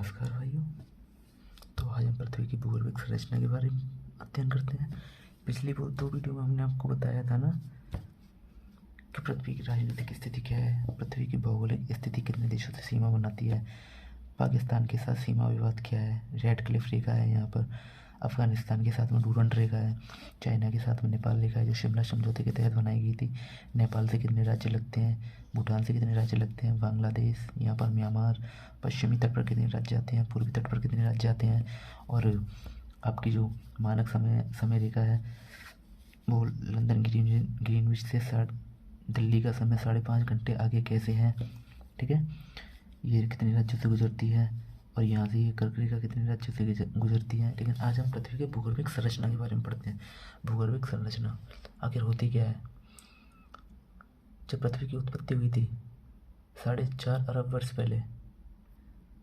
नमस्कार भाइयों। तो आज हम पृथ्वी की भूगर्भिक संरचना के बारे में अध्ययन करते हैं। पिछली वो 2 वीडियो में हमने आपको बताया था ना कि पृथ्वी की राजनीतिक स्थिति क्या है, पृथ्वी की भौगोलिक स्थिति कितने देशों से सीमा बनाती है, पाकिस्तान के साथ सीमा विवाद क्या है, रेड क्लिफ रेखा है यहाँ पर, अफगानिस्तान के साथ में डूरंड रेखा है, चाइना के साथ में नेपाल रेखा है जो शिमला समझौते के तहत बनाई गई थी। नेपाल से कितने राज्य लगते हैं, भूटान से कितने राज्य लगते हैं, बांग्लादेश, यहाँ पर म्यांमार, पश्चिमी तट पर कितने राज्य आते हैं, पूर्वी तट पर कितने राज्य आते हैं, और आपकी जो मानक समय रेखा है वो लंदन ग्रीनविच से दिल्ली का समय 5.5 घंटे आगे कैसे है। ठीक है, ये कितने राज्यों से गुजरती है और यहाँ से ये कर्क रेखा कितने राज्यों से गुजरती है। लेकिन आज हम पृथ्वी के भूगर्भिक संरचना के बारे में पढ़ते हैं। भूगर्भिक संरचना आखिर होती क्या है। जब पृथ्वी की उत्पत्ति हुई थी 4.5 अरब वर्ष पहले,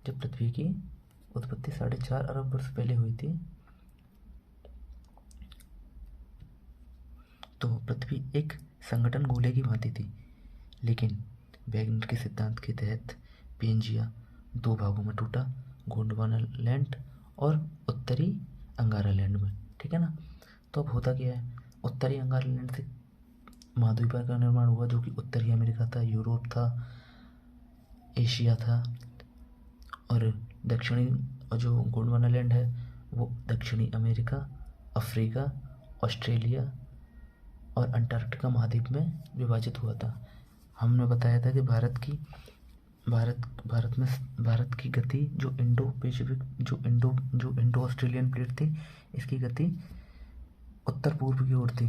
जब पृथ्वी की उत्पत्ति 4.5 अरब वर्ष पहले हुई थी तो पृथ्वी एक संगठन गोले की भांति थी। लेकिन वैगनर के सिद्धांत के तहत पेंजिया 2 भागों में टूटा, गोंडवाना लैंड और उत्तरी अंगारा लैंड में। ठीक है ना। तो अब होता क्या है, उत्तरी अंगारा लैंड से महाद्वीप का निर्माण हुआ जो कि उत्तरी अमेरिका था, यूरोप था, एशिया था, और दक्षिणी जो गोंडवाना लैंड है वो दक्षिणी अमेरिका, अफ्रीका, ऑस्ट्रेलिया और अंटार्कटिका महाद्वीप में विभाजित हुआ था। हमने बताया था कि भारत की गति जो इंडो पैसिफिक जो इंडो ऑस्ट्रेलियन प्लेट थी, इसकी गति उत्तर पूर्व की ओर थी।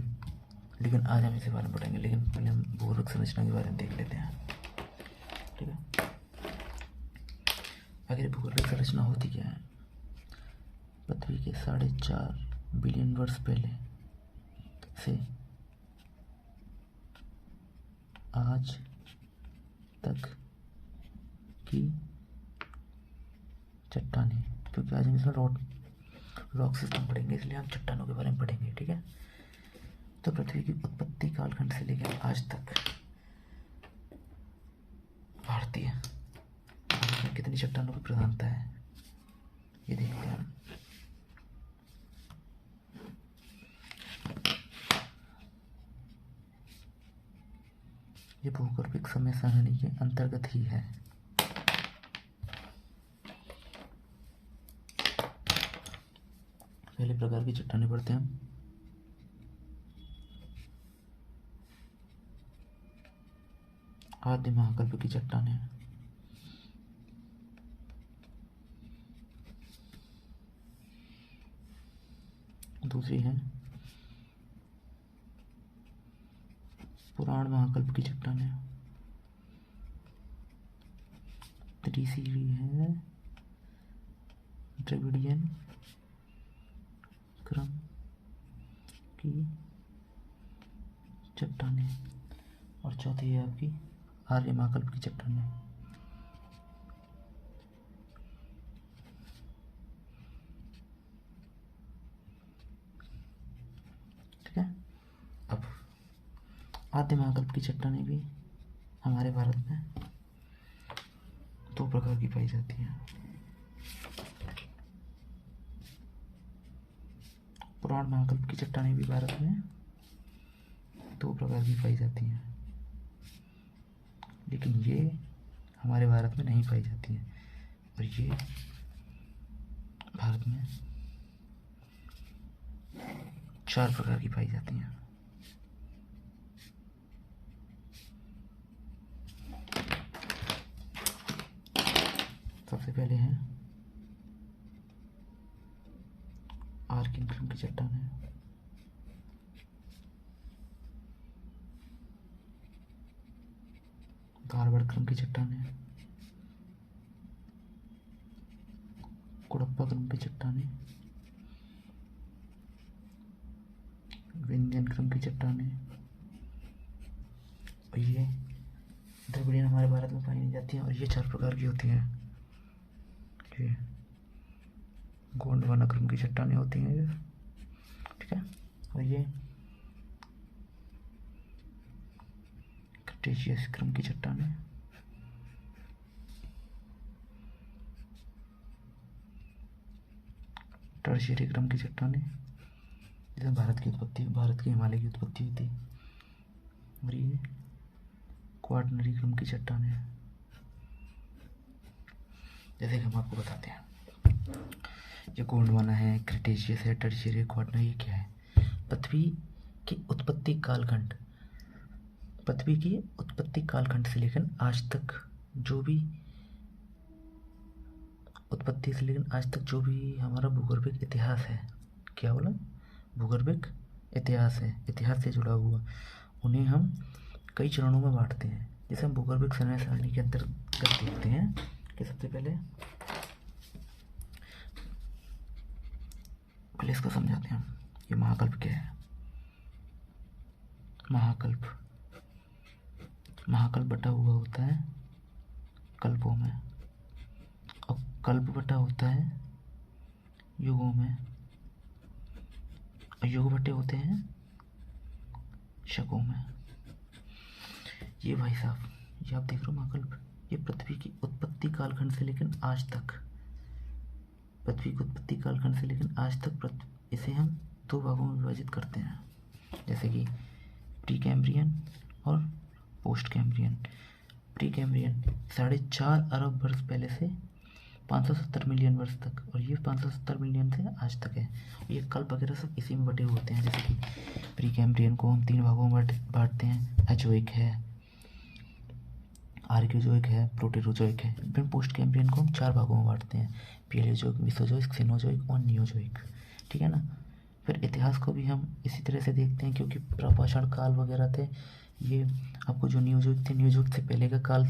लेकिन आज हम इसे बारे में पढ़ेंगे, लेकिन पहले हम भूगर्भिक संरचना के बारे में देख लेते हैं। ठीक है, आखिर भूगर्भिक संरचना होती क्या है। पृथ्वी के 4.5 बिलियन वर्ष पहले से आज तक की चट्टानें, क्योंकि आज हम इसमें रॉक सिस्टम पढ़ेंगे इसलिए हम चट्टानों के बारे में पढ़ेंगे। ठीक है, तो पृथ्वी की उत्पत्ति कालखंड से लेकर आज तक भारत में कितनी चट्टानों की प्रधानता है ये देखते हैं। ये भूगर्भिक समय सारणी के अंतर्गत ही है। पहले प्रकार की चट्टानें पढ़ते हैं। आद्य महाकल्प की चट्टानें, दूसरी है पुराण महाकल्प की चट्टानें, तीसरी है द्रविडियन क्रम की चट्टानें, और चौथी है आपकी आर्य महाकल्प की चट्टानें। ठीक है, अब आद्य महाकल्प की चट्टानें भी हमारे भारत में 2 प्रकार की पाई जाती हैं। पुराण महाकल्प की चट्टानें भी भारत में 2 प्रकार की पाई जाती हैं, लेकिन ये हमारे भारत में नहीं पाई जाती हैं, और ये भारत में 4 प्रकार की पाई जाती हैं। सबसे पहले हैं आर्किन क्रम की चट्टानें, धारवाड़ क्रम की चट्टानें, कुड़प्पा क्रम की चट्टानें, विंध्यन क्रम की चट्टानें, और ये द्रविडियन हमारे भारत में पाई नहीं जाती हैं, और ये 4 प्रकार की होती हैं। ये गोंडवाना क्रम की चट्टानें होती हैं ये। ठीक है, और ये क्रेटेशियस क्रम की चट्टानें, टर्शियरी क्रम की चट्टानें, जिसमें भारत के हिमालय की उत्पत्ति हुई थी। और ये क्वाटरनरी क्रम की चट्टानें, जैसे कि हम आपको बताते हैं, ये गोंडवाना है, क्रिटेशियस है, टर्शियरी, क्वाटरनरी। ये क्या है? पृथ्वी की उत्पत्ति कालखंड से लेकर आज तक जो भी हमारा भूगर्भिक इतिहास है, क्या बोला? भूगर्भिक इतिहास है, इतिहास से जुड़ा हुआ, उन्हें हम कई चरणों में बांटते हैं। जैसे हम भूगर्भिक समय सारणी के अंतर्गत देखते हैं कि सबसे पहले इसको समझाते हैं। ये महाकल्प क्या है? महाकल्प बटा हुआ होता है कल्पों में, और कल्प बटा होता है युगों में, और युग बटे होते हैं शकों में। ये भाई साहब, ये आप देख रहे हो महाकल्प, ये पृथ्वी की उत्पत्ति कालखंड से लेकर आज तक, इसे हम दो भागों में विभाजित करते हैं, जैसे कि प्री कैम्ब्रियन और पोस्ट कैम्ब्रियन। प्री कैम्ब्रियन 4.5 अरब वर्ष पहले से 570 मिलियन वर्ष तक, और ये 570 मिलियन से आज तक है। ये कल्प वगैरह सब इसी में बटे होते हैं। जैसे कि प्री कैम्ब्रियन को हम 3 भागों में बांटते हैं, एजोइक है, आर्कियोजोइक है, प्रोटेरोजोइक है। फिर पोस्ट कैम्ब्रियन को हम 4 भागों में बांटते हैं, पेलियोजोइक, मेसोजोइक, सीनोजोइक और नियोजोइक। ठीक है ना। फिर इतिहास को भी हम इसी तरह से देखते हैं, क्योंकि प्रापाषाण काल वगैरह थे। ये आपको जो नियोजोइक थे, नियोजोइक से पहले का काल,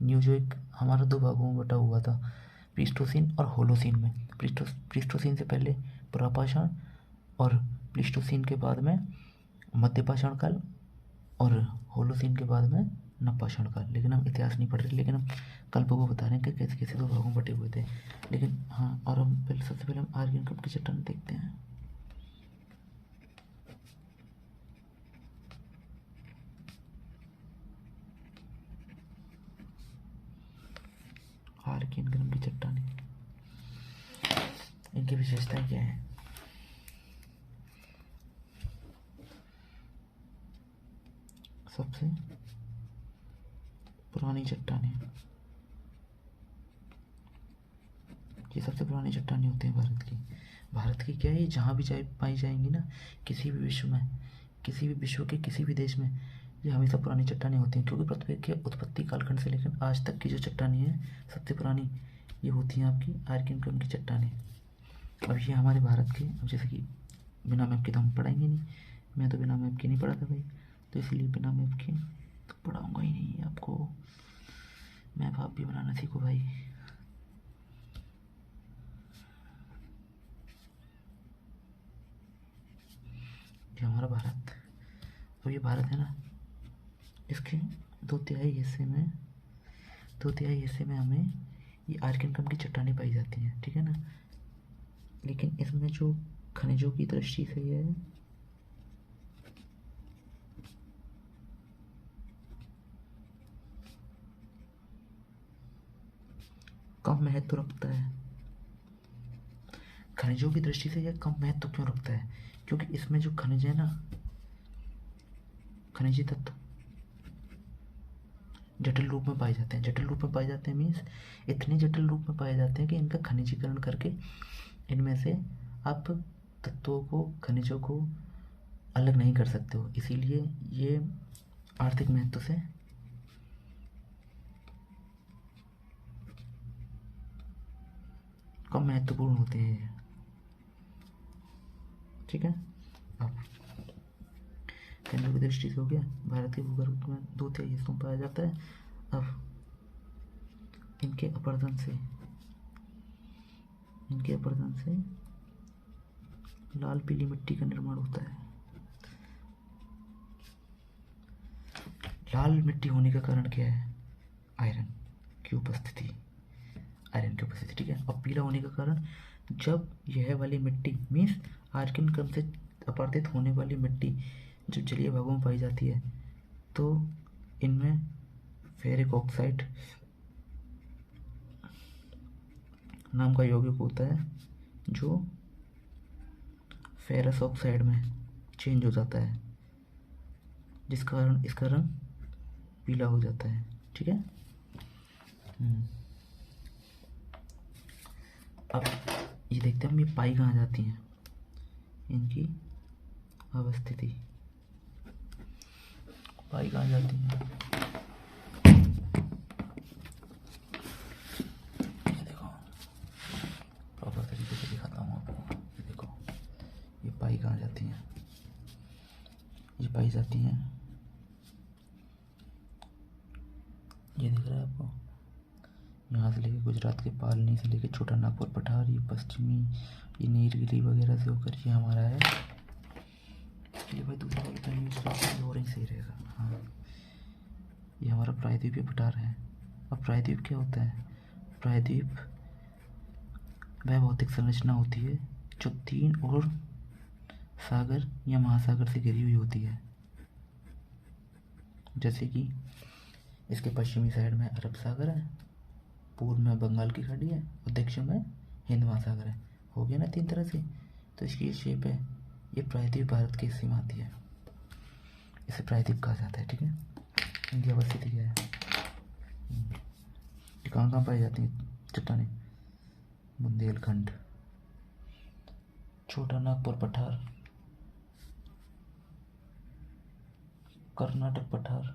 नियोजोइक हमारा 2 भागों में बटा हुआ था, प्लीस्टोसीन और होलोसीन में। प्लीस्टोसीन से पहले प्रापाषाण, और प्लीस्टोसीन के बाद में मध्यपाषाण काल, और होलोसीन के बाद में नवपाषाण काल। लेकिन हम इतिहास नहीं पढ़ रहे, लेकिन हम कल्पों को बता रहे हैं कि कैसे कैसे 2 भागों में बटे हुए थे। लेकिन हाँ, और हम सबसे पहले हम आर्कियन कल्प की चट्टान देखते हैं। आर्कियन क्रम की चट्टानें, इनकी विशेषताएं क्या है? सबसे पुरानी चट्टानें, ये सबसे पुरानी चट्टानें होती हैं भारत की क्या है, ये जहाँ भी पाई जाएंगी ना, किसी भी विश्व के किसी भी देश में, ये हमेशा पुरानी चट्टानें होती हैं। क्योंकि पृथ्वी के उत्पत्ति कालखंड से लेकर आज तक की जो चट्टानें हैं, सबसे पुरानी ये होती हैं आपकी आर्कियन क्रम की चट्टानें। अब ये हमारे भारत के, अब जैसे कि बिना मैप के तो हम पढ़ाएंगे नहीं, मैं तो बिना मैप के नहीं पढ़ाता भाई, तो इसलिए बिना मैप के तो पढ़ाऊँगा ही नहीं आपको। मैप आप भी बनाना सीखो भाई। ये हमारा भारत, अब ये भारत है ना, इसके 2/3 हिस्से में हमें ये आर्कियन क्रम की चट्टानें पाई जाती हैं। ठीक है ना। लेकिन इसमें जो खनिजों की दृष्टि से ये कम महत्व रखता है। खनिजों की दृष्टि से यह कम महत्व क्यों रखता है? क्योंकि इसमें जो खनिज है ना, खनिजी तत्व जटिल रूप में पाए जाते हैं। मीन्स इतने जटिल रूप में पाए जाते हैं कि इनका खनिजीकरण करके इनमें से आप तत्वों को, खनिजों को अलग नहीं कर सकते हो। इसीलिए ये आर्थिक महत्व से कम महत्वपूर्ण होते हैं। ठीक है। अब खनिजों की दृष्टि से हो गया, भारत के भूगर्भ में 2/3 हिस्सों में पाया जाता है। अब इनके अपरदन से लाल पीली मिट्टी का निर्माण होता है। लाल मिट्टी होने का कारण क्या है? आयरन की उपस्थिति। ठीक है। और पीला होने का कारण, जब यह वाली मिट्टी मीन्स आर्कियन क्रम से अपरदित होने वाली मिट्टी जब जलीय भागों में पाई जाती है, तो इनमें फेरिक ऑक्साइड नाम का यौगिक होता है, जो फेरस ऑक्साइड में चेंज हो जाता है, जिस कारण इसका रंग पीला हो जाता है। ठीक है। अब ये देखते हैं हम, ये पाई कहाँ जाती हैं, इनकी अवस्थिति। पाई कहाँ जाती हैं, ये देखो प्रॉपर तरीके से दिखाता हूँ आपको। ये देखो ये पाई कहाँ जाती हैं, ये पाई जाती हैं, ये दिख रहा है आपको, यहाँ से लेके गुजरात के पालनी से लेके छोटा नागपुर पठार, ये पश्चिमी, ये नीलगिरी वगैरह से होकर ये हमारा है। ये भाई दूसरा वाला पेन यूज करते और ही सही रहेगा। हाँ, ये हमारा प्रायद्वीपीय पठार है। अब प्रायद्वीप क्या होता है? प्रायद्वीप वह भौतिक संरचना होती है जो 3 और सागर या महासागर से घिरी हुई होती है। जैसे कि इसके पश्चिमी साइड में अरब सागर है, पूर्व में बंगाल की खाड़ी है और दक्षिण में हिंद महासागर है। हो गया ना 3 तरह से। तो इसकी ये शेप है, ये प्रायद्वीप भारत की सीमा आती है, इसे प्रायद्वीप कहा जाता है। ठीक है। इनकी अवस्थिति क्या है, ये कहाँ कहाँ पाई जाती हैं चट्टानें? बुंदेलखंड, छोटा नागपुर पठार, कर्नाटक पठार,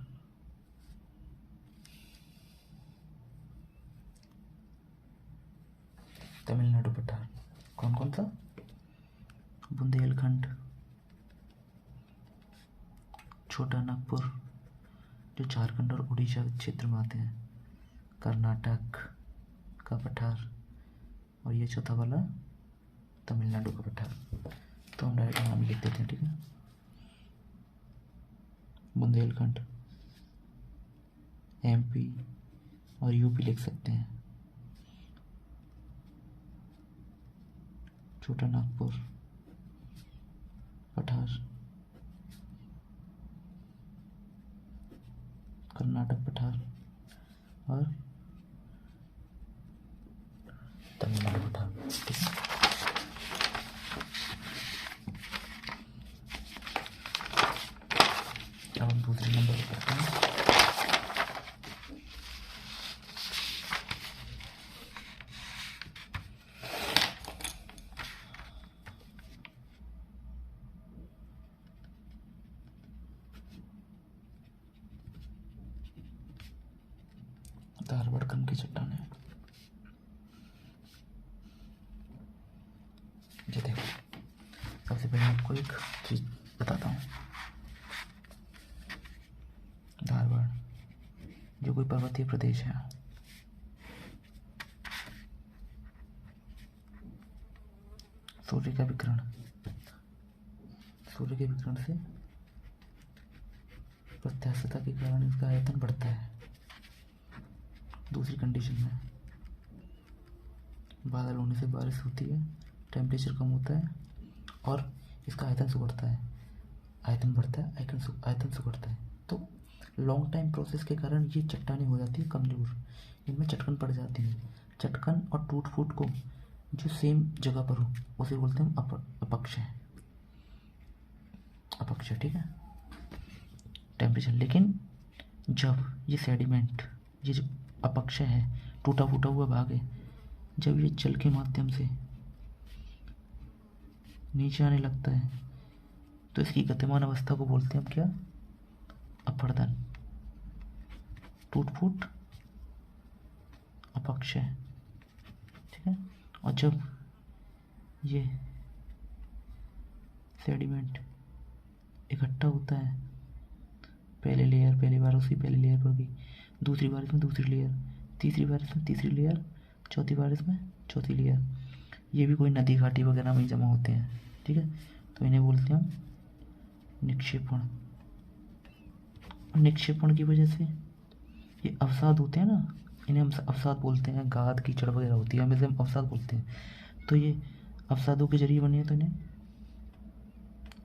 तमिलनाडु पठार। कौन कौन सा? बुंदेलखंड, छोटा नागपुर जो झारखंड और उड़ीसा क्षेत्र में आते हैं, कर्नाटक का पठार, और ये चौथा वाला तमिलनाडु का पठार। तो हम डायरेक्ट नाम लिख देते हैं। ठीक है। बुंदेलखंड MP और UP लिख सकते हैं। छोटा नागपुर पठार, कर्नाटक पठार और तमिलनाडु पठार। ठीक है। अब हम दूसरे नंबर पर करते हैं। धारवाड़ की चट्टान है। ये देखो, सबसे पहले आपको एक चीज बताता हूँ। धारवाड़ जो कोई पर्वतीय प्रदेश है, सूर्य के विकिरण से प्रत्यास्थता के कारण इसका आयतन बढ़ता है। दूसरी कंडीशन में बादल होने से बारिश होती है, टेम्परेचर कम होता है और इसका आयतन सिकुड़ता है। आयतन बढ़ता है, आयतन सिकुड़ता है। तो लॉन्ग टाइम प्रोसेस के कारण ये चट्टानें हो जाती है कमजोर, इनमें चटकन पड़ जाती है। चटकन और टूट फूट को जो सेम जगह पर हो उसे बोलते हैं अपक्ष है। अपक्ष, ठीक है। टेम्परेचर, लेकिन जब ये सेडिमेंट, ये जो अपक्ष है, टूटा फूटा हुआ भाग है, जब ये जल के माध्यम से नीचे आने लगता है तो इसकी गतिमान अवस्था को बोलते हैं हम क्या? अपरदन। टूट फूट अपक्ष है, ठीक है। और जब ये सेडिमेंट इकट्ठा होता है, पहले बार उसी पहले लेयर पर गई, दूसरी बार इसमें दूसरी लेयर, तीसरी बार इसमें तीसरी लेयर, चौथी बार इसमें चौथी लेयर, ये भी कोई नदी घाटी वगैरह में जमा होते हैं, ठीक है। तो इन्हें बोलते हैं हम निक्षेपण। निक्षेपण की वजह से ये अवसाद होते हैं ना, इन्हें हम अवसाद बोलते हैं। गाद कीचड़ वगैरह होती है, हमें से हम अवसाद बोलते हैं। तो ये अवसादों के जरिए बने हैं, तो इन्हें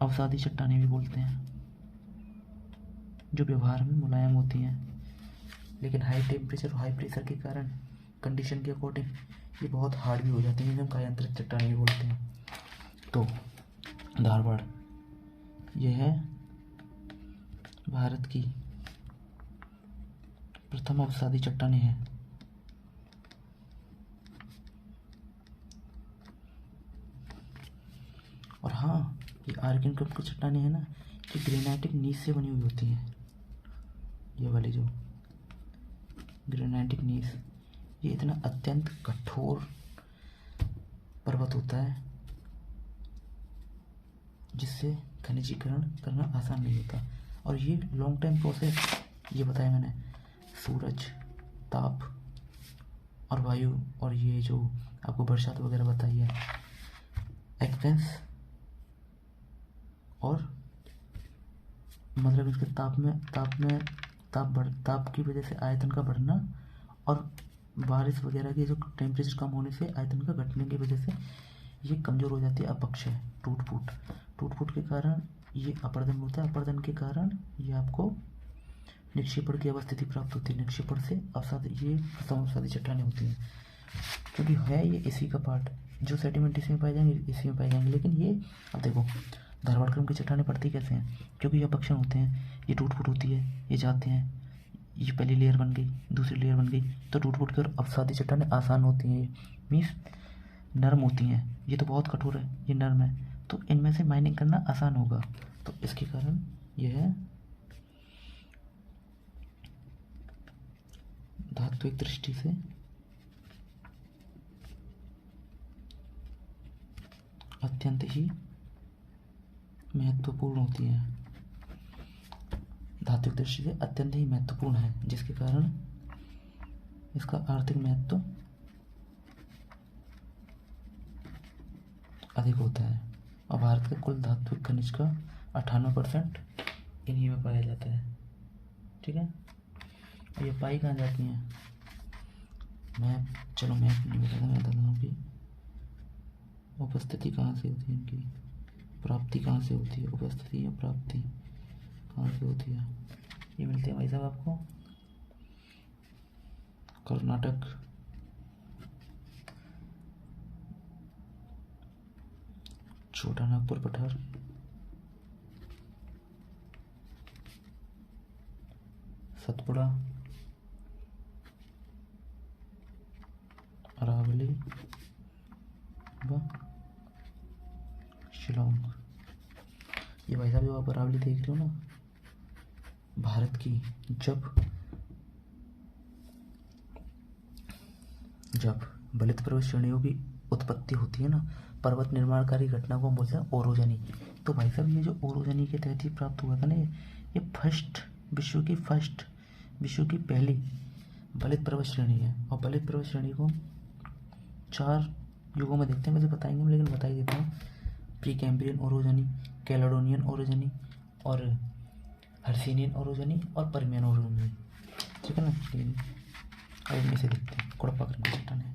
अवसादी चट्टानें भी बोलते हैं, जो व्यवहार में मुलायम होती हैं, लेकिन हाई टेम्परेचर और हाई प्रेशर के कारण कंडीशन के अकॉर्डिंग ये बहुत हार्ड भी हो जाती हैं, जिन्हें हम कायांतरित चट्टानें भी बोलते हैं। तो धारवाड़, यह है भारत की प्रथम अवसादी चट्टानें हैं। और हाँ, ये आर्कियन की चट्टानें हैं ना, ये ग्रेनाइटिक नीच से बनी हुई होती हैं। ये वाली जो ग्रेनाइटिक नीच, ये इतना अत्यंत कठोर पर्वत होता है जिससे खनिजीकरण करना आसान नहीं होता। और ये लॉन्ग टाइम प्रोसेस, ये बताया मैंने, सूरज, ताप और वायु, और ये जो आपको बरसात वगैरह बताई है, एक्वेंस, और मतलब इसके ताप की वजह से आयतन का बढ़ना, और बारिश वगैरह की जो टेम्परेचर कम होने से आयतन का घटने की वजह से ये कमज़ोर हो जाती है, अपक्षय, टूट फूट के कारण ये अपर्दन होता है। अपर्दन के कारण ये आपको निक्षेपण की अवस्थिति प्राप्त होती है। निक्षेपण से अवसाद, ये प्रथम अवसादी चट्टानें होती हैं, क्योंकि है ये इसी का पार्ट। जो सेडिमेंट इसी में पाए जाएंगे, इसी में पाए जाएंगे। लेकिन ये अब देखो, धारवाड़ क्रम की चट्टानें पड़ती कैसे हैं, क्योंकि ये अपक्षण होते हैं, ये टूट फूट होती है, ये जाते हैं, ये पहली लेयर बन गई, दूसरी लेयर बन गई, तो टूट फूट कर अवसादी चट्टानें आसान होती हैं, मीन्स नरम होती हैं। ये तो बहुत कठोर है, ये नरम है, तो इनमें से माइनिंग करना आसान होगा। तो इसके कारण यह है धात्विक दृष्टि से अत्यंत ही महत्वपूर्ण होती है। धात्विक दृष्टि से अत्यंत ही महत्वपूर्ण है, जिसके कारण इसका आर्थिक महत्व अधिक होता है। और भारत के कुल धात्विक खनिज का 98% इन्हीं में पाया जाता है। ठीक है, ये पाई कहाँ जाती हैं, मैप, चलो मैप नहीं बताता, मैं बताता हूँ कि उपस्थिति कहाँ से होती है इनकी, प्राप्ति कहाँ से होती है, उपस्थिति या प्राप्ति कहाँ से होती है। ये मिलते हैं भाई साहब आपको कर्नाटक, छोटा नागपुर पठार, सतपुड़ा, अरावली व शिलोंग। ये भाई साहब जो आप अरावली देख रहे हो ना, भारत की जब बलित पर्वत श्रेणियों की उत्पत्ति होती है ना, पर्वत निर्माणकारी घटना को हम बोलते हैं ओरोजनी। तो भाई साहब ये जो ओरोजनी के तहत ही प्राप्त हुआ था ना, ये विश्व की पहली बलित पर्वत श्रेणी है। और बलित पर्वत श्रेणी को 4 युगों में देखते हैं, वैसे बताएंगे हम, लेकिन बता ही देता हूँ। प्री कैम्ब्रियन ओरोजनी, कैलेडोनियन ओरोजनी, और हर्सिनियन ओरोजनी, और परमियन ओरोजनी। ठीक है ना, अब इनमें से देखते हैं कुड़प्पा क्रम की चट्टानें।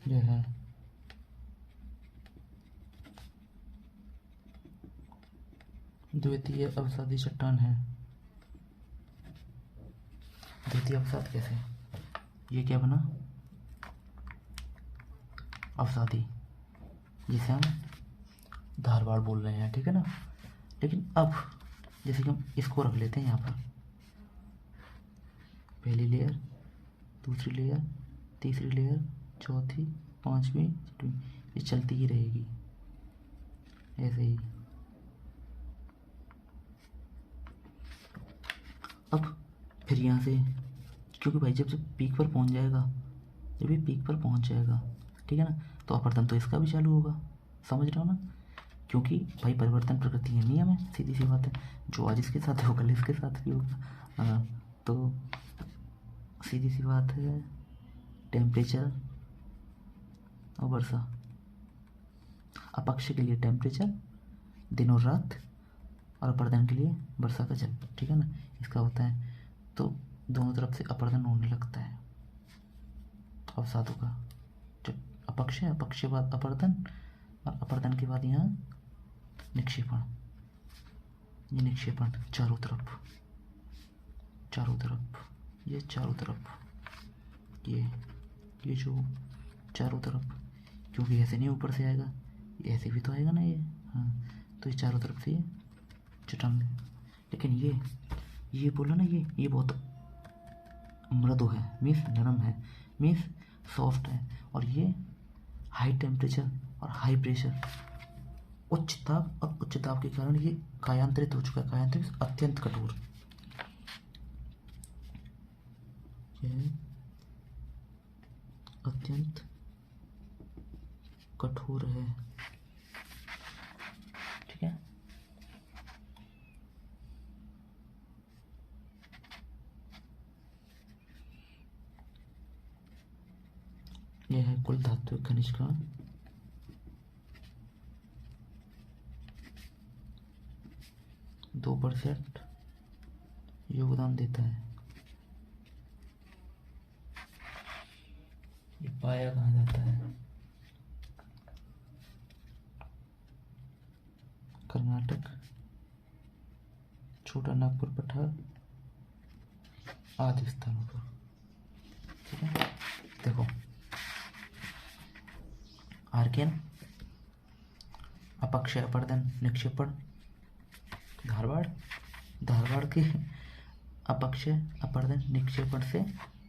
यह है द्वितीय अवसादी चट्टान है। द्वितीय अवसाद कैसे, ये क्या बना, अवसादी, जिसे हम धारवाड़ बोल रहे हैं। ठीक है ना, लेकिन अब जैसे कि हम इसको रख लेते हैं यहाँ पर, पहली लेयर, दूसरी लेयर, तीसरी लेयर, चौथी, 5वीं, 6वीं, ये चलती ही रहेगी ऐसे ही। अब फिर यहाँ से, क्योंकि भाई जब पीक पर पहुँच जाएगा, जब ये पीक पर पहुँच जाएगा, ठीक है ना, तो अपरदन तो इसका भी चालू होगा, समझ रहे हो ना, क्योंकि भाई परिवर्तन प्रकृति है, नियम है, सीधी सी बात है। जो आज इसके साथ है वो कल इसके साथ भी होगा। तो सीधी सी बात है, टेम्परेचर और वर्षा, अपक्ष के लिए टेम्परेचर दिन और रात, और अपर्दन के लिए वर्षा का जल, ठीक है ना। इसका होता है तो दोनों तरफ से अपर्दन होने लगता है अवसादों का। जब अपक्ष है, अपक्ष के बाद अपर्दन, और अपर्दन के बाद यहाँ निक्षेपण। ये निक्षेपण चारों तरफ, ये चारों तरफ, ये जो चारों तरफ, क्योंकि ऐसे नहीं ऊपर से आएगा, ये ऐसे भी तो आएगा ना ये, हाँ। तो ये चारों तरफ से ये चटांग। लेकिन ये बोला ना, ये बहुत मृदु है, मीन्स नरम है, मीन्स सॉफ्ट है। और ये हाई टेम्परेचर और हाई प्रेशर, उच्च ताप के कारण ये कायांतरित हो चुका है। कायांतरित अत्यंत कठोर, यह अत्यंत कठोर है, ठीक है। यह है कुल धात्विक खनिज का 2% योगदान देता है। ये पाया कहाँ जाता है? कर्नाटक, छोटा नागपुर पठार आदि स्थानों पर, ठीक है। देखो आर्कियन, अपक्षय अपर्दन निक्षेपण, धारवाड़ के अपक्षय अपर्दन निक्षेपण से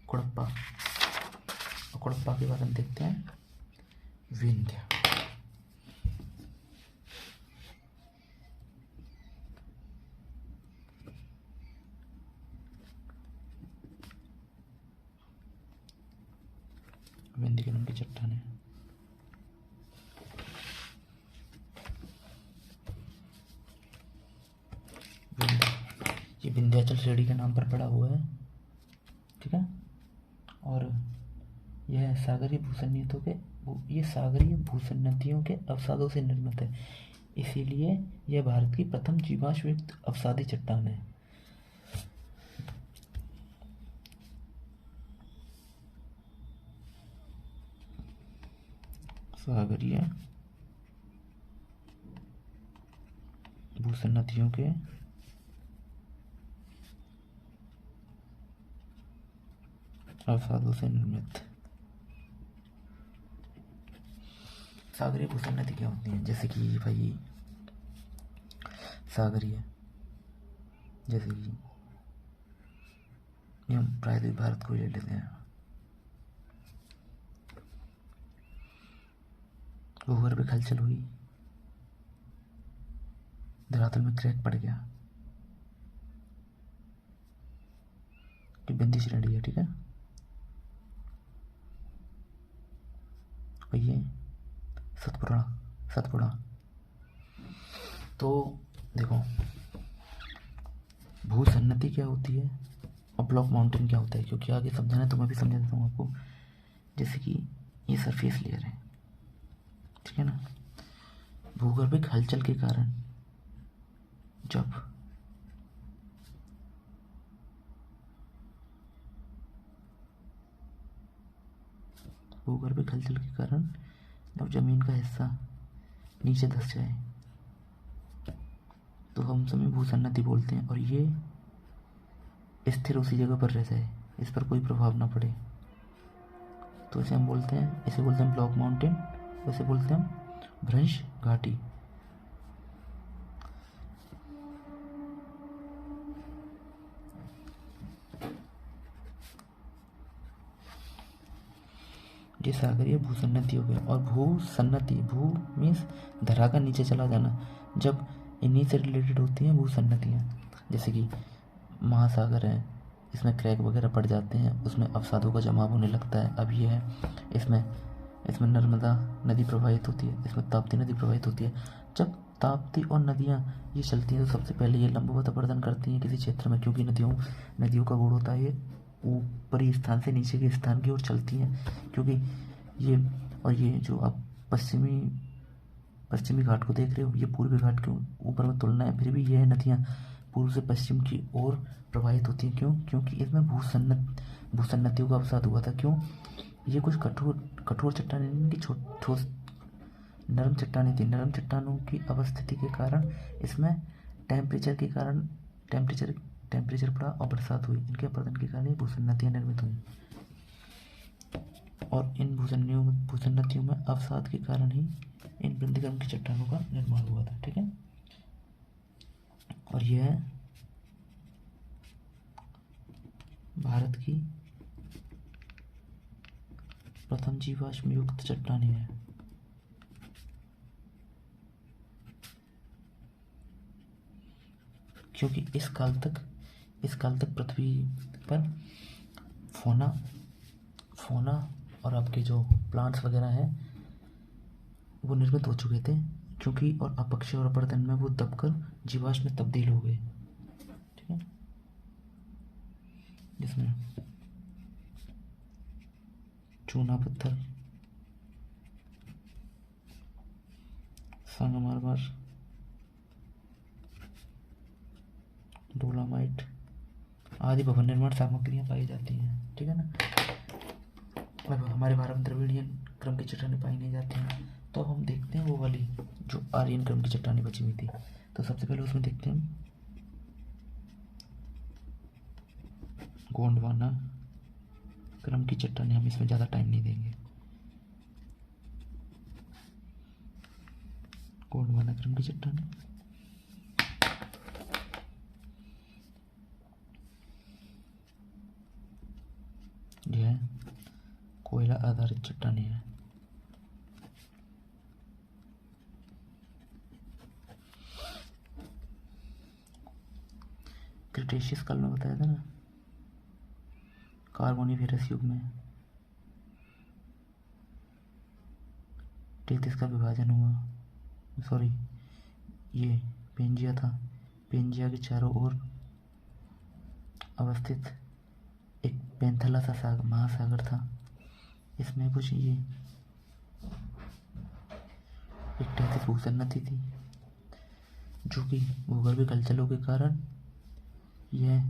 कुड़प्पा, और कुड़प्पा के बाद हम देखते हैं विंध्य। विंध्य के नाम की चट्टान है। ये विंध्याचल श्रेणी के नाम पर पड़ा हुआ है, ठीक है। और यह सागरीय भूसन्नतियों के अवसादों से निर्मित है, इसीलिए यह भारत की प्रथम जीवाश्मयुक्त अवसादी चट्टान है। सागरीय भूसन्नतियों के अवसादों से निर्मित। सागरीय भूसन्नति क्या होती है? जैसे कि भाई सागरीय, जैसे कि हम प्रायद्वीप भारत को ले लेते हैं। भूगर्भिक हलचल हुई, धरातल में क्रैक पड़ गया, कि बिंदी श्रेणी है, ठीक है। और ये सतपुड़ा। तो देखो भूसन्नति क्या होती है और ब्लॉक माउंटेन क्या होता है, क्योंकि आगे समझाना है तो मैं भी समझा देता हूँ आपको। जैसे कि ये सरफेस लेयर है, ठीक है ना। भूगर्भिक हलचल के कारण जब जब जमीन का हिस्सा नीचे धंस जाए तो हम समय भूसन्नति बोलते हैं। और ये स्थिर उसी जगह पर रह जाए, इस पर कोई प्रभाव ना पड़े, तो इसे बोलते हैं ब्लॉक माउंटेन, इसे बोलते हैं हम भ्रंश घाटी। ये सागरीय भूसन्नति हो गया। और भूसन्नति, भू मीन्स धरा का नीचे चला जाना, जब इन्हीं से रिलेटेड होती हैं भूसन्नतियाँ। जैसे कि महासागर है, इसमें क्रैक वगैरह पड़ जाते हैं, उसमें अवसादों का जमाव होने लगता है। अब ये है, इसमें नर्मदा नदी प्रवाहित होती है, इसमें ताप्ती नदी प्रवाहित होती है। जब ताप्ती और नदियाँ ये चलती हैं तो सबसे पहले ये लंबवत अपरदन करती हैं किसी क्षेत्र में, क्योंकि नदियों का गुण होता है ये ऊपरी स्थान से नीचे के स्थान की ओर चलती हैं। क्योंकि ये जो अब पश्चिमी पश्चिमी घाट को देख रहे हो, ये पूर्वी घाट के ऊपर में तुलना है, फिर भी यह नदियाँ पूर्व से पश्चिम की ओर प्रवाहित होती हैं। क्यों? क्योंकि इसमें भूसन्नतियों का अवसाद हुआ था। क्यों? ये कुछ कठोर चट्टानें नहीं थी, ठोस नरम चट्टानें थी। नरम चट्टानों की अवस्थिति के कारण इसमें टेम्परेचर बढ़ा और बरसात हुई। इनके अपरदन के कारण भूसन्नतियाँ निर्मित हुई और इन भूसन्नतियों में अवसाद के कारण ही इन वृंदीकरण की चट्टानों का निर्माण हुआ था। ठीक है, और यह भारत की प्रथम जीवाश्म युक्त चट्टानें हैं। क्योंकि इस काल तक पृथ्वी पर फोना और आपके जो प्लांट्स वगैरह हैं वो निर्मित हो चुके थे। क्योंकि और अपक्षय और अपरदन में वो दबकर जीवाश्म में तब्दील हो गए। ठीक है, जिसमें चूना पत्थर, संगमरमर, डोलामाइट आदि भवन निर्माण सामग्रियां पाई जाती हैं। ठीक है ना। अब हमारे भारत में द्रविड़ियन क्रम की चट्टानें पाई नहीं जाती हैं, तो हम देखते हैं वो वाली जो आर्यन क्रम की चट्टानें बची हुई थी। तो सबसे पहले उसमें देखते हैं गोंडवाना क्रम की चट्टानें। हम इसमें ज़्यादा टाइम नहीं देंगे। गोंडवाना क्रम की चट्टानें यह कोयला आधारित चट्टानें हैं। क्रिटेशियस काल में बताया था ना, कार्बोनिफेरस युग में 33 का विभाजन हुआ। सॉरी, ये पेंजिया था। पेंजिया के चारों ओर अवस्थित एक पेंथला सा महासागर था। इसमें कुछ ये एक टैथिस भूसन्नति थी, जो कि भूगर्भीय हलचलों के कारण यह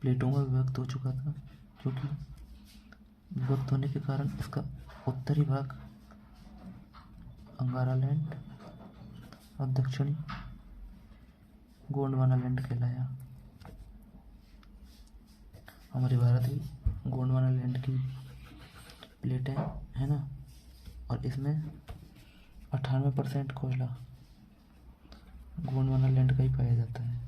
प्लेटों में विभक्त हो चुका था। क्योंकि विभक्त होने के कारण इसका उत्तरी भाग अंगारा लैंड और दक्षिणी गोंडवाना लैंड कहलाया। हमारे भारत की गोंडवाना लैंड की प्लेटें है ना, और इसमें 98% कोयला गोंडवाना लैंड का ही पाया जाता है।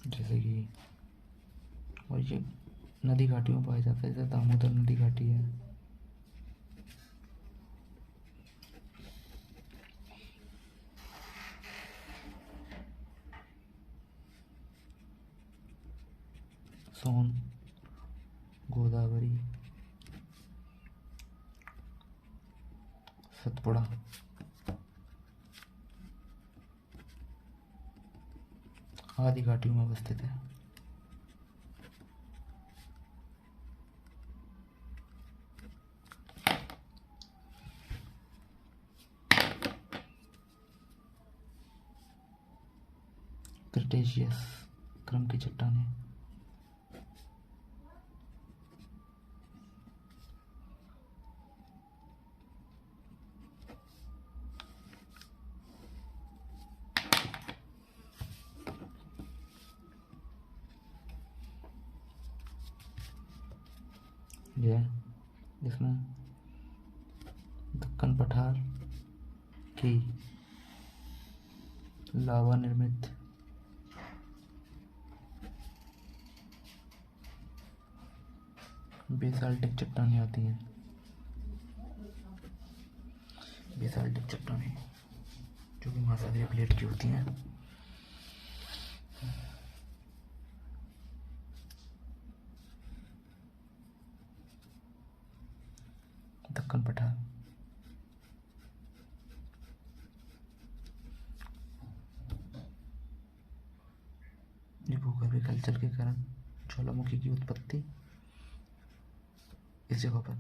जैसे कि और ये नदी घाटियों में पाया जाता है, जैसे दामोदर नदी घाटी है। सोन, गोदावरी, सतपुड़ा आदि घाटियों में अवस्थित है। क्रिटेशियस क्रम की चट्टानें यह जिसमें दक्कन पठार की लावा निर्मित बेसाल्टिक चट्टानें आती हैं। बेसाल्टिक चट्टानें जो कि महासागरीय प्लेट की होती हैं। दक्कन पठार ये भूगर्भीय हलचल के कारण ज्वालामुखी की उत्पत्ति इस जगह पर,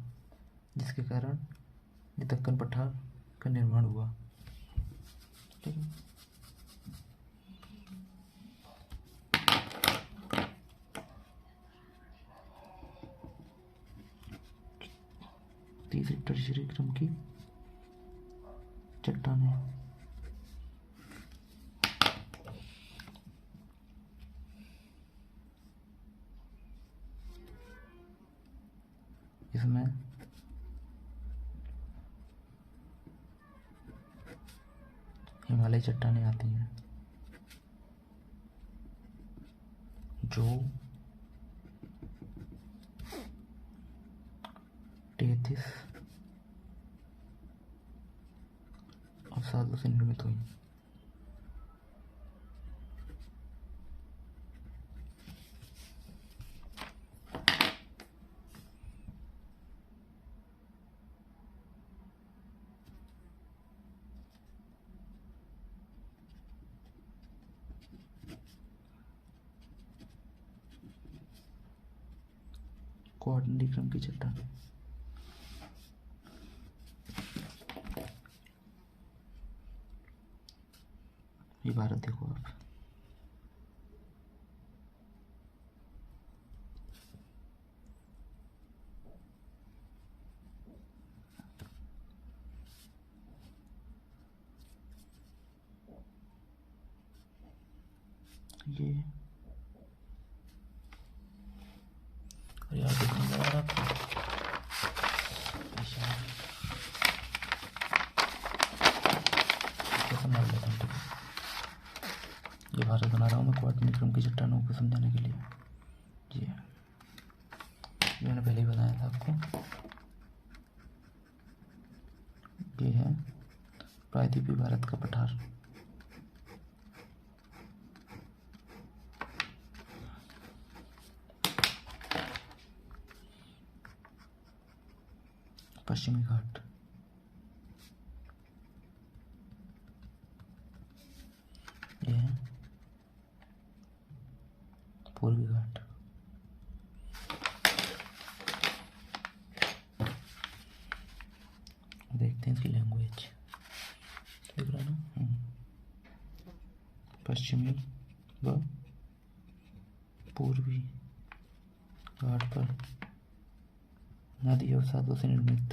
जिसके कारण ये दक्कन पठार का निर्माण हुआ। ठीक है। तीसरी टर्शियरी क्रम की चट्टानें। इसमें हिमालय चट्टानें आती हैं जो 33 अवसादों से निर्मित हुई। क्वार्टरली क्रम की चट्टानें। ये भारत देखो आप, ये और यार देखने लगा रहा आपको समझ लेता हूँ। ठीक है, ये भारत बना रहा हूँ मैं क्वार्टरली क्रम की चट्टानों को समझाने के लिए। जी मैंने पहले ही बताया था आपको। ये है प्रायद्वीपीय भारत का पठार। पश्चिमी घाट, ये है पूर्वी घाट। देखते हैं इसकी लैंग्वेज, देख रहा है ना। पश्चिमी व पूर्वी घाट पर नदी अवसादों से निर्मित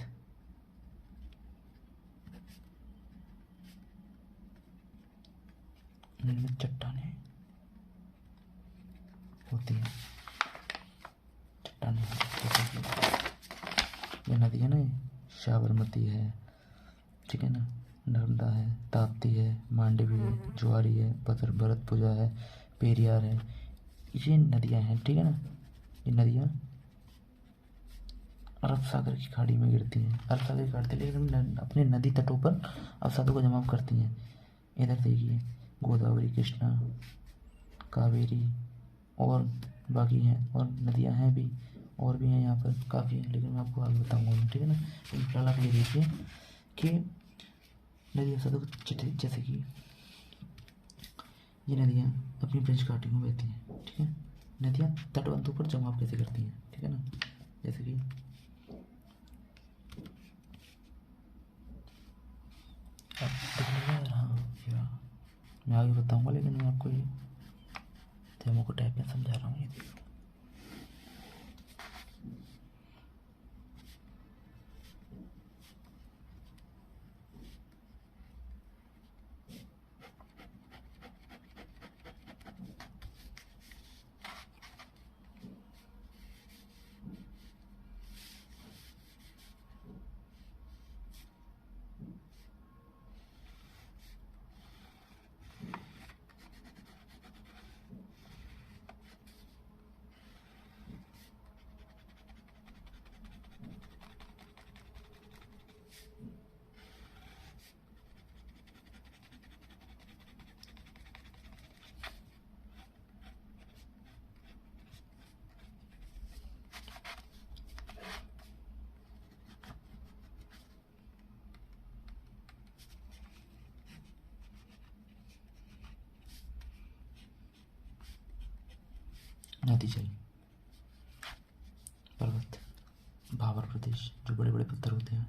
चट्टानें होती हैं। चट्टानें ये नदी है ना, साबरमती है, ठीक है ना, नर्मदा है, ताप्ती है, मांडवी है, ज्वारी है, भरतपुजा है, पेरियार है, ये नदियां हैं। ठीक है ना, ये नदियां अरब सागर की खाड़ी में गिरती हैं। अरब सागर की खाड़ी, लेकिन अपने नदी तटों पर अवसादों को जमाव करती हैं। इधर देखिए गोदावरी, कृष्णा, कावेरी और बाकी हैं, और नदियां हैं भी, और भी हैं यहाँ पर काफ़ी हैं, लेकिन मैं आपको आगे बताऊँगा। ठीक है ना, फिलहाल आप ये देखिए कि नदी अवसादों जैसे कि ये नदियाँ अपनी ब्रज घाटी में बहती हैं। ठीक है, नदियाँ तटबंधों पर जमाव कैसे करती हैं। ठीक है ना, जैसे कि आप देखिएगा। हाँ, मैं आगे बताऊंगा, लेकिन मैं आपको ये डेमो को टाइप में समझा रहा हूँ। ये देखो, नदी जल, पर्वत, भाबर प्रदेश, जो बड़े बड़े पत्थर होते हैं,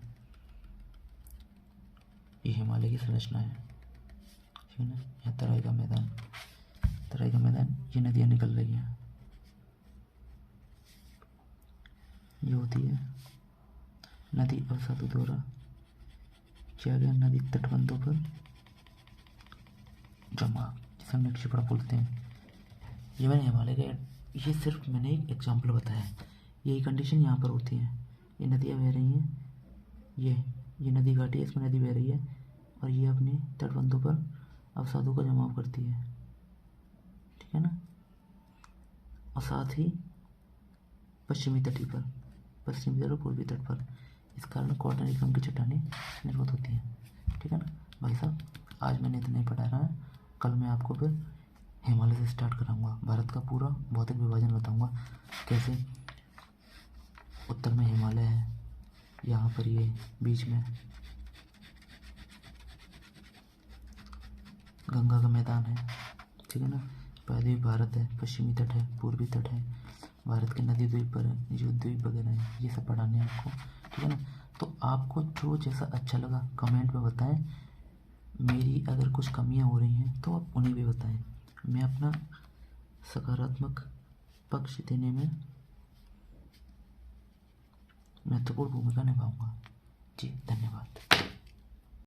ये हिमालय की संरचना है। ठीक है ना। यहाँ तराई का मैदान, तराई का मैदान, ये नदियाँ निकल रही हैं, ये होती है नदी अवसादों द्वारा किया गया नदी तटबंधों पर जमाव, जिसे हम निक्षेपण बोलते हैं। ये मैंने हिमालय का, ये सिर्फ मैंने एक एग्जाम्पल बताया। यही कंडीशन यहाँ पर होती है। ये नदियाँ बह रही हैं, ये नदी घाटी है, इसमें नदी बह रही है, और ये अपने तटबंधों पर अवसादों का जमाव करती है। ठीक है ना। और साथ ही पश्चिमी तट पर, पश्चिमी तट और पूर्वी तट पर इस कारण क्वार्टरनी क्रम की चट्टानें निर्मित होती हैं। ठीक है ना भाई साहब, आज मैंने इतना ही पढ़ाना है। कल मैं आपको फिर हिमालय से स्टार्ट कराऊंगा, भारत का पूरा भौतिक विभाजन बताऊंगा, कैसे उत्तर में हिमालय है, यहाँ पर ये बीच में गंगा का मैदान है। ठीक है ना। प्रायद्वीप भारत है, पश्चिमी तट है, पूर्वी तट है, भारत के नदी द्वीप पर है, जो द्वीप वगैरह है, ये सब पढ़ाने हैं आपको। ठीक है ना। तो आपको जो जैसा अच्छा लगा कमेंट में बताएं। मेरी अगर कुछ कमियां हो रही हैं तो आप उन्हें भी बताएं। मैं अपना सकारात्मक पक्ष देने में महत्वपूर्ण भूमिका निभाऊंगा। जी धन्यवाद।